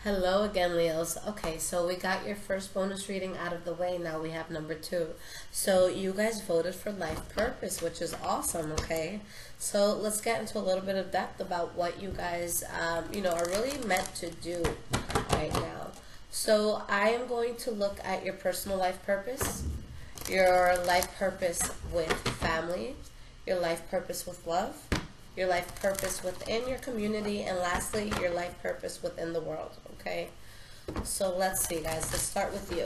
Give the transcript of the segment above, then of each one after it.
Hello again, Leos. Okay, so we got your first bonus reading out of the way. Now we have number two. So you guys voted for life purpose, which is awesome, okay? So let's get into a little bit of depth about what you guys, are really meant to do right now. So I am going to look at your personal life purpose, your life purpose with family, your life purpose with love, your life purpose within your community, and lastly, your life purpose within the world, okay? So let's see, guys. Let's start with you.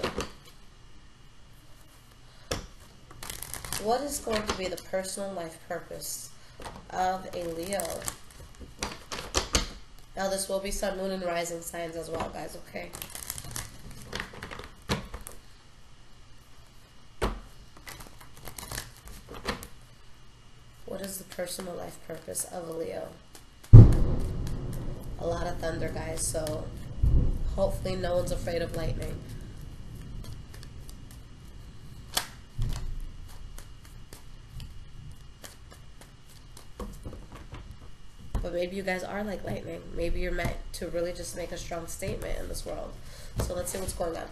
What is going to be the personal life purpose of a Leo? Now, this will be Sun, Moon, and Rising signs as well, guys, okay? What is the personal life purpose of a Leo? A lot of thunder, guys, so hopefully no one's afraid of lightning. But maybe you guys are like lightning. Maybe you're meant to really just make a strong statement in this world. So let's see what's going on.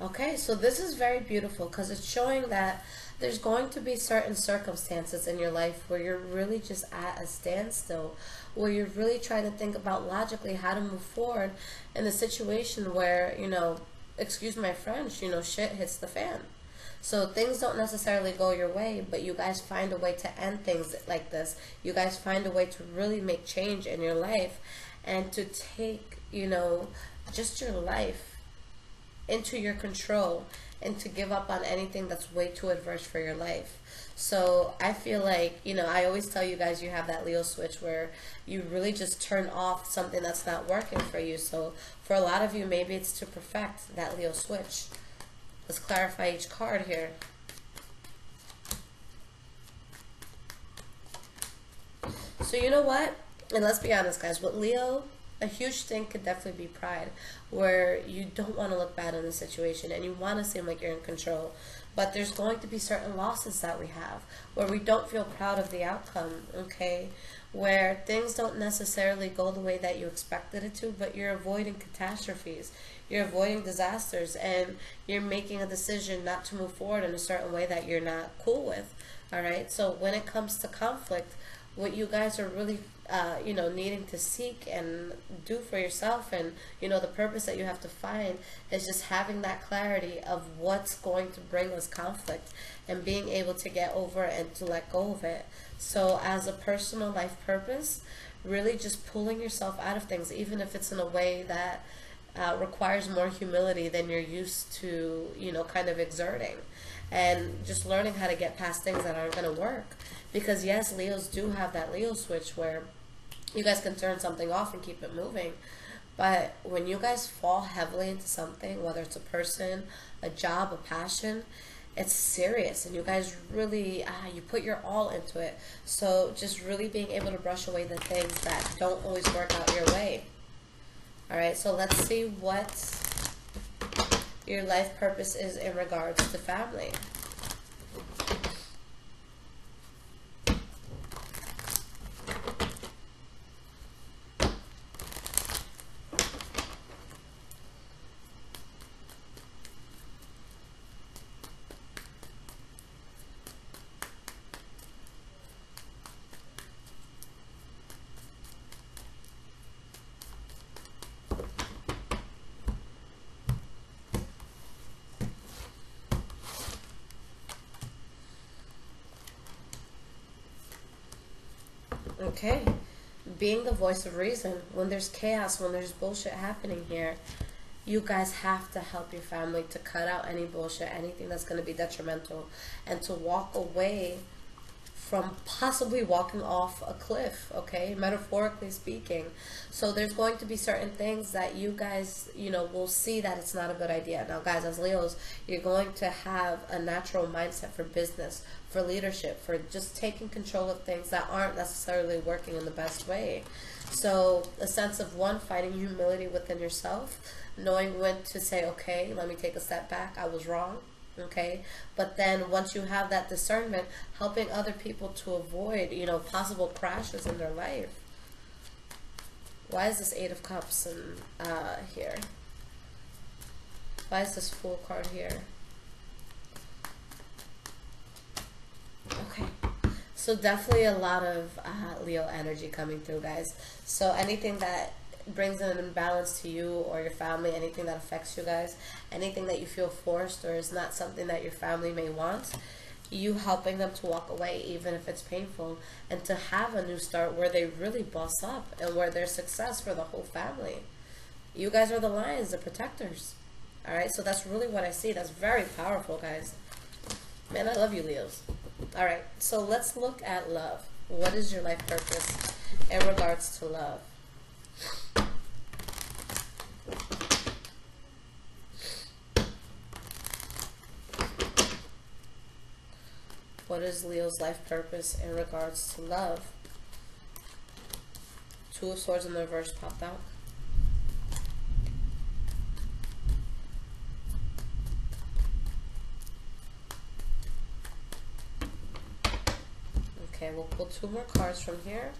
Okay, so this is very beautiful because it's showing that there's going to be certain circumstances in your life where you're really just at a standstill, where you're really trying to think about logically how to move forward in a situation where, excuse my French, shit hits the fan. So things don't necessarily go your way, but you guys find a way to end things like this. You guys find a way to really make change in your life and to take, just your life into your control and to give up on anything that's way too adverse for your life. So I feel like, I always tell you guys you have that Leo switch where you really just turn off something that's not working for you. So for a lot of you, maybe it's to perfect that Leo switch. Let's clarify each card here. So you know what? And let's be honest, guys, with Leo, a huge thing could definitely be pride, where you don't want to look bad in the situation and you want to seem like you're in control. But there's going to be certain losses that we have where we don't feel proud of the outcome, okay? Where things don't necessarily go the way that you expected it to, but you're avoiding catastrophes, you're avoiding disasters, and you're making a decision not to move forward in a certain way that you're not cool with, all right? So when it comes to conflict, what you guys are really needing to seek and do for yourself, and the purpose that you have to find is just having that clarity of what's going to bring us conflict and being able to get over it and to let go of it. So as a personal life purpose, really just pulling yourself out of things, even if it's in a way that requires more humility than you're used to, kind of exerting, and just learning how to get past things that aren't going to work. Because yes, Leos do have that Leo switch where you guys can turn something off and keep it moving. But when you guys fall heavily into something, whether it's a person, a job, a passion, it's serious, and you guys really, you put your all into it. So just really being able to brush away the things that don't always work out your way. All right, so let's see what your life purpose is in regards to family. Okay, being the voice of reason. When there's chaos, when there's bullshit happening here, you guys have to help your family to cut out any bullshit, anything that's going to be detrimental, and to walk away from possibly walking off a cliff, okay, metaphorically speaking. So there's going to be certain things that you guys, will see that it's not a good idea. Now, guys, as Leos, you're going to have a natural mindset for business, for leadership, for just taking control of things that aren't necessarily working in the best way. So a sense of, one, finding humility within yourself, knowing when to say, okay, let me take a step back, I was wrong, okay? But then once you have that discernment, helping other people to avoid, you know, possible crashes in their life. Why is this Eight of Cups in, here? Why is this Fool card here? Okay. So definitely a lot of Leo energy coming through, guys. So anything that brings an imbalance to you or your family, anything that affects you guys, anything that you feel forced or is not something that your family may want, you helping them to walk away even if it's painful, and to have a new start where they really boss up and where there's success for the whole family. You guys are the lions, the protectors. Alright, so that's really what I see. That's very powerful, guys. Man, I love you, Leos. Alright, so let's look at love. What is your life purpose in regards to love? What is Leo's life purpose in regards to love? Two of Swords in the reverse popped out. Okay, we'll pull two more cards from here.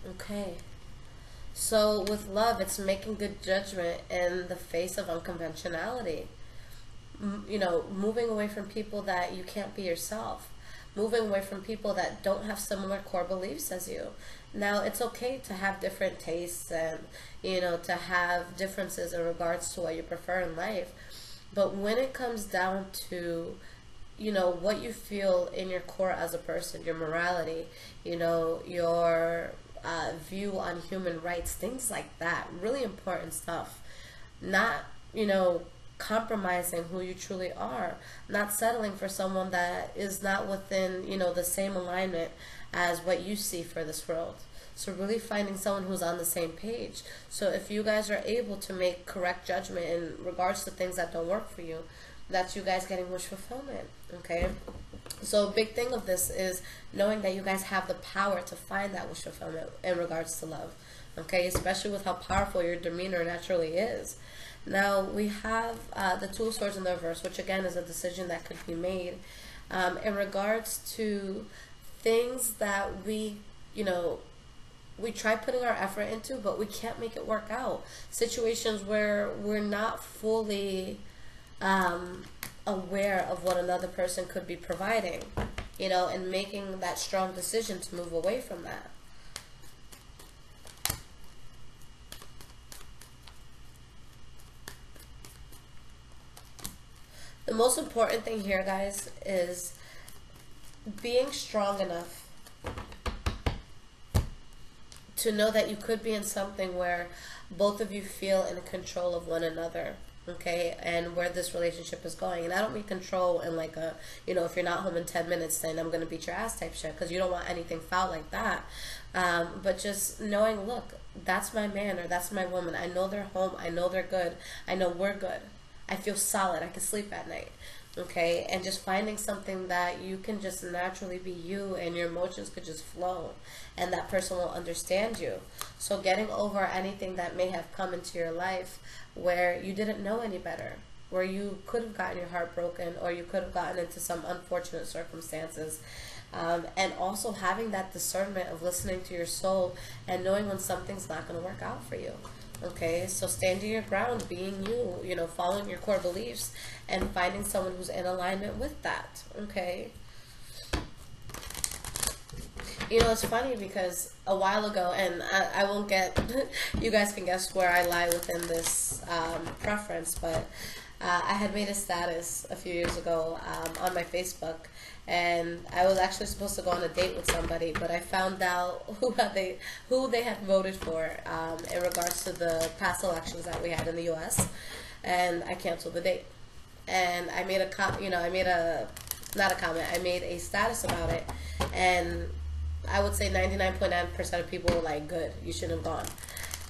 Okay. So with love, it's making good judgment in the face of unconventionality. You know, moving away from people that you can't be yourself. Moving away from people that don't have similar core beliefs as you. Now, it's okay to have different tastes and, you know, to have differences in regards to what you prefer in life. But when it comes down to, you know, what you feel in your core as a person, your morality, you know, your view on human rights, things like that, really important stuff. Not, you know, compromising who you truly are, not settling for someone that is not within, you know, the same alignment as what you see for this world. So really finding someone who's on the same page. So if you guys are able to make correct judgment in regards to things that don't work for you, that's you guys getting wish fulfillment, okay? So a big thing of this is knowing that you guys have the power to find that wish fulfillment in regards to love, okay? Especially with how powerful your demeanor naturally is. Now, we have the Two of Swords in the reverse, which again is a decision that could be made in regards to things that we, you know, we try putting our effort into, but we can't make it work out. Situations where we're not fully aware of what another person could be providing, you know, and making that strong decision to move away from that. The most important thing here, guys, is being strong enough to know that you could be in something where both of you feel in control of one another, okay, and where this relationship is going. And I don't mean control in like a, you know, if you're not home in 10 minutes, then I'm going to beat your ass type shit, because you don't want anything foul like that. But just knowing, look, that's my man or that's my woman. I know they're home. I know they're good. I know we're good. I feel solid. I can sleep at night. Okay, and just finding something that you can just naturally be you and your emotions could just flow and that person will understand you. So getting over anything that may have come into your life where you didn't know any better, where you could have gotten your heart broken or you could have gotten into some unfortunate circumstances. And also having that discernment of listening to your soul and knowing when something's not going to work out for you. Okay, so standing your ground, being you, you know, following your core beliefs and finding someone who's in alignment with that, okay? You know, it's funny because a while ago, and I won't get, you guys can guess where I lie within this preference, but I had made a status a few years ago on my Facebook, and I was actually supposed to go on a date with somebody, but I found out who they had voted for in regards to the past elections that we had in the U.S., and I canceled the date. And I made I made a status about it, and I would say 99.9% of people were like, good, you shouldn't have gone.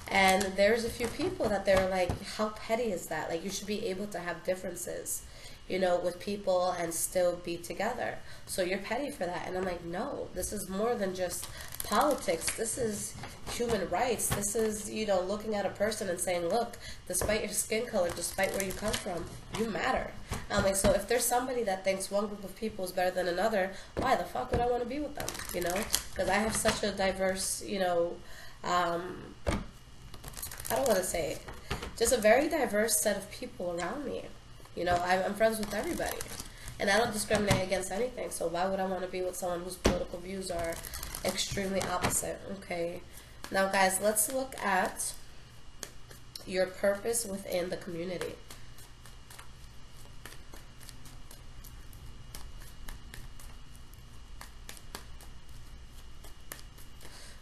And there's a few people that they were like, how petty is that? Like, you should be able to have differences. you know, with people and still be together. So you're petty for that. And I'm like, no, this is more than just politics. This is human rights. This is, you know, looking at a person and saying, look, despite your skin color, despite where you come from, you matter. I'm like, so if there's somebody that thinks one group of people is better than another, why the fuck would I want to be with them? You know, because I have such a diverse, you know, I don't want to say it, just a very diverse set of people around me. You know, I'm friends with everybody. And I don't discriminate against anything. So why would I want to be with someone whose political views are extremely opposite? Okay. Now, guys, let's look at your purpose within the community.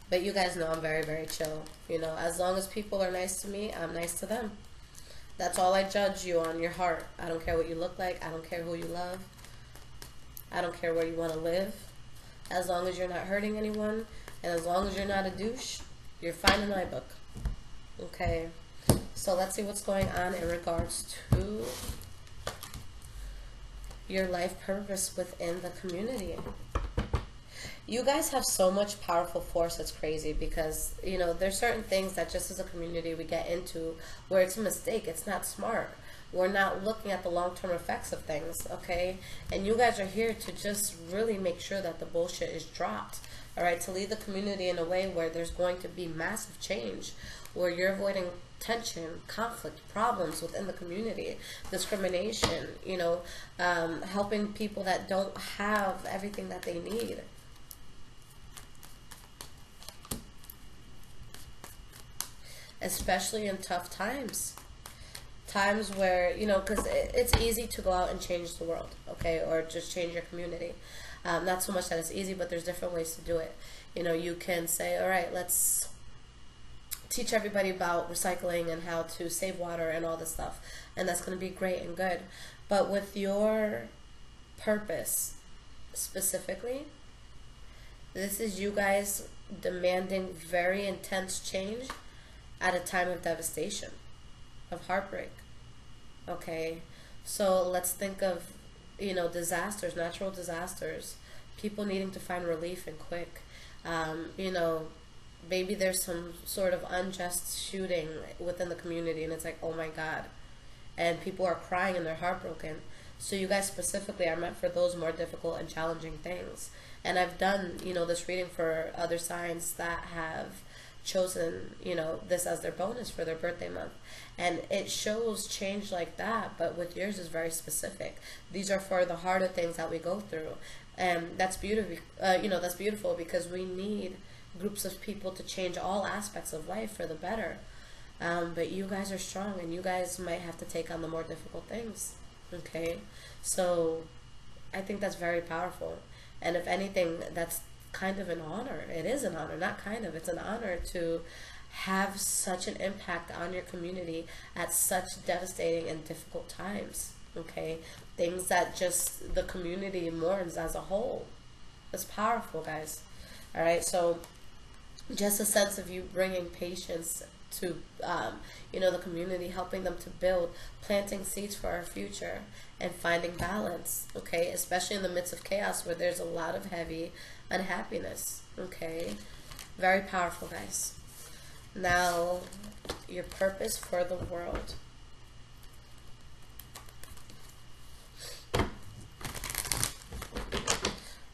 But you guys know I'm very, very chill. You know, as long as people are nice to me, I'm nice to them. That's all I judge you on, your heart. I don't care what you look like. I don't care who you love. I don't care where you want to live. As long as you're not hurting anyone, and as long as you're not a douche, you're fine in my book. Okay, so let's see what's going on in regards to your life purpose within the community. You guys have so much powerful force, it's crazy, because, you know, there's certain things that just as a community we get into where it's a mistake, it's not smart. We're not looking at the long-term effects of things, okay? And you guys are here to just really make sure that the bullshit is dropped, all right? To lead the community in a way where there's going to be massive change, where you're avoiding tension, conflict, problems within the community, discrimination, you know, helping people that don't have everything that they need. Especially in tough times. Times where, you know, because it's easy to go out and change the world, okay, or just change your community. Not so much that it's easy, but there's different ways to do it. You know, you can say, all right, let's teach everybody about recycling and how to save water and all this stuff, and that's going to be great and good. But with your purpose specifically, this is you guys demanding very intense change at a time of devastation, of heartbreak. Okay, so let's think of, you know, disasters, natural disasters, people needing to find relief and quick. You know, maybe there's some sort of unjust shooting within the community and it's like, oh my God, and people are crying and they're heartbroken. So you guys specifically are meant for those more difficult and challenging things. And I've done, you know, this reading for other signs that have chosen, you know, this as their bonus for their birthday month, and it shows change like that. But with yours is very specific. These are for the harder things that we go through, and that's beautiful. You know, that's beautiful, because we need groups of people to change all aspects of life for the better. But you guys are strong, and you guys might have to take on the more difficult things. Okay, so I think that's very powerful, and if anything, that's kind of an honor. It is an honor, not kind of, it's an honor to have such an impact on your community at such devastating and difficult times. Okay, things that just the community mourns as a whole. It's powerful, guys. All right, so just a sense of you bringing patience to you know, the community, helping them to build, planting seeds for our future, and finding balance. Okay, especially in the midst of chaos where there's a lot of heavy unhappiness. Okay, very powerful, guys. Now, your purpose for the world.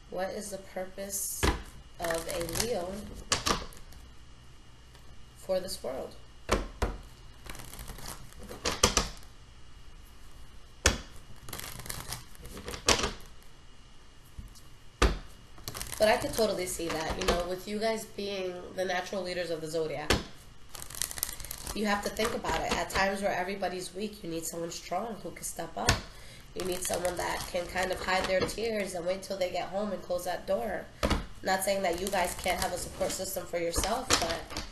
What is the purpose of a Leo for this world? But I could totally see that, you know, with you guys being the natural leaders of the zodiac. You have to think about it. At times where everybody's weak, you need someone strong who can step up. You need someone that can kind of hide their tears and wait till they get home and close that door. Not saying that you guys can't have a support system for yourself, but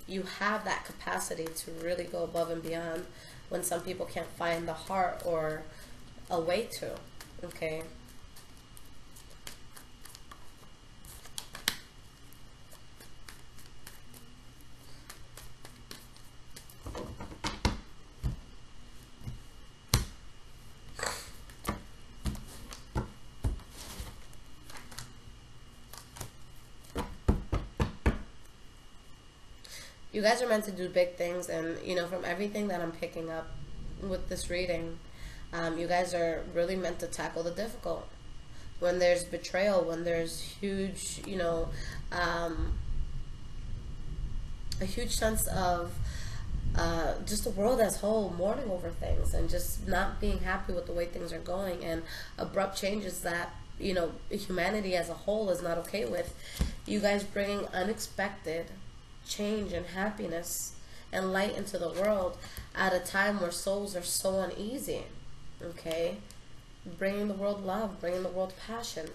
you have that capacity to really go above and beyond when some people can't find the heart or a way to. Okay. You guys are meant to do big things, and you know, from everything that I'm picking up with this reading, you guys are really meant to tackle the difficult. When there's betrayal, when there's huge, you know, a huge sense of just the world as a whole mourning over things and just not being happy with the way things are going, and abrupt changes that, you know, humanity as a whole is not okay with. You guys bringing unexpected change and happiness and light into the world at a time where souls are so uneasy. Okay, bringing the world love, bringing the world passion.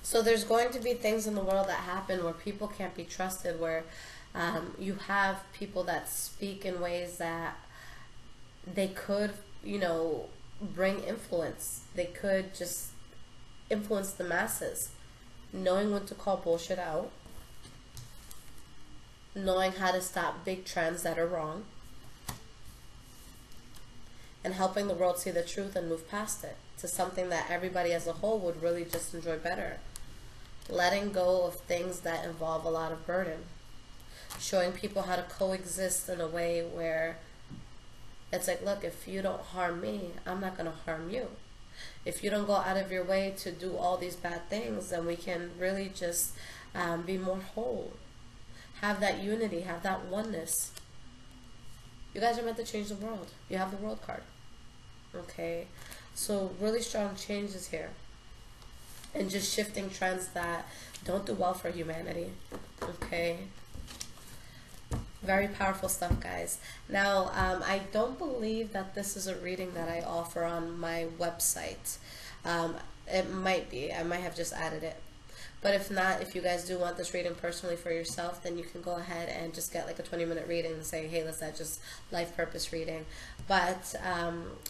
So there's going to be things in the world that happen where people can't be trusted, where you have people that speak in ways that they could, you know, bring influence. They could just influence the masses. Knowing when to call bullshit out. Knowing how to stop big trends that are wrong. And helping the world see the truth and move past it to something that everybody as a whole would really just enjoy better. Letting go of things that involve a lot of burden. Showing people how to coexist in a way where it's like, look, if you don't harm me, I'm not going to harm you. If you don't go out of your way to do all these bad things, then we can really just be more whole. Have that unity, have that oneness. You guys are meant to change the world. You have the world card. Okay? So really strong changes here. And just shifting trends that don't do well for humanity. Okay? Very powerful stuff, guys. Now, I don't believe that this is a reading that I offer on my website. It might be. I might have just added it. But if not, if you guys do want this reading personally for yourself, then you can go ahead and just get like a 20-minute reading and say, hey, Lissette, just life purpose reading. But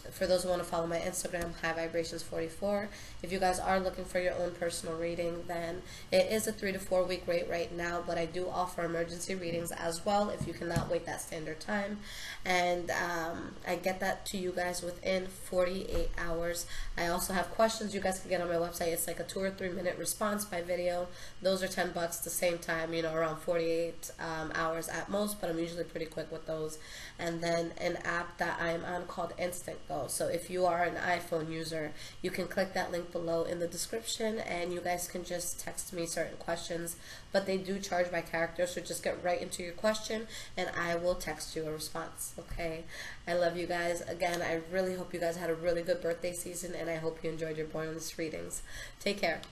for those who want to follow my Instagram, High Vibrations 44, if you guys are looking for your own personal reading, then it is a 3 to 4 week rate right now, but I do offer emergency readings as well if you cannot wait that standard time. And I get that to you guys within 48 hours. I also have questions you guys can get on my website. It's like a 2 or 3 minute response by video. Those are $10 the same time, you know, around 48 hours at most, but I'm usually pretty quick with those. And then an app that I'm on called Instant Go. So if you are an iPhone user, you can click that link below in the description and you guys can just text me certain questions, but they do charge by character, so just get right into your question and I will text you a response. Okay, I love you guys. Again, I really hope you guys had a really good birthday season and I hope you enjoyed your bonus readings. Take care.